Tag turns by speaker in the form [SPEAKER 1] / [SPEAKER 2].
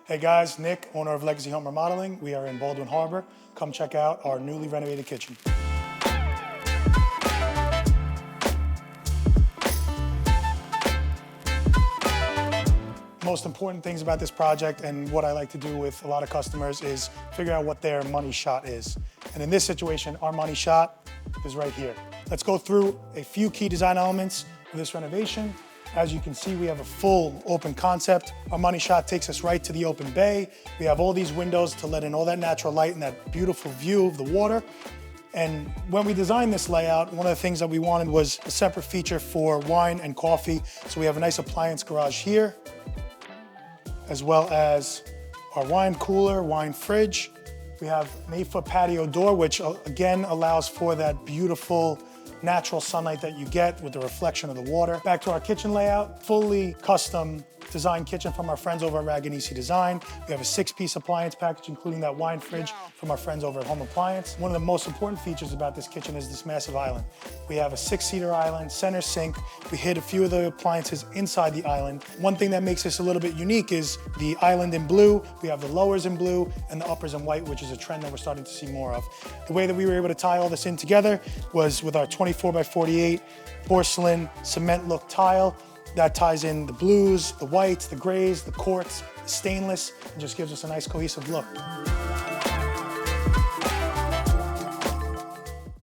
[SPEAKER 1] Hey guys, Nick, owner of Legacy Home Remodeling. We are in Baldwin Harbor. Come check out our newly renovated kitchen. Most important things about this project and what I like to do with a lot of customers is figure out what their money shot is. And in this situation, our money shot is right here. Let's go through a few key design elements of this renovation. As you can see, we have a full open concept. Our money shot takes us right to the open bay. We have all these windows to let in all that natural light and that beautiful view of the water. And when we designed this layout, one of the things that we wanted was a separate feature for wine and coffee. So we have a nice appliance garage here, as well as our wine cooler, wine fridge. We have an 8-foot patio door, which again allows for that beautiful natural sunlight that you get with the reflection of the water. Back to our kitchen layout, fully custom designed kitchen from our friends over at Raganisi Design. We have a 6-piece appliance package, including that wine fridge from our friends over at Home Appliance. One of the most important features about this kitchen is this massive island. We have a 6-seater island, center sink. We hid a few of the appliances inside the island. One thing that makes this a little bit unique is the island in blue. We have the lowers in blue and the uppers in white, which is a trend that we're starting to see more of. The way that we were able to tie all this in together was with our 24x48 porcelain cement look tile. That ties in the blues, the whites, the grays, the quartz, the stainless, and just gives us a nice cohesive look.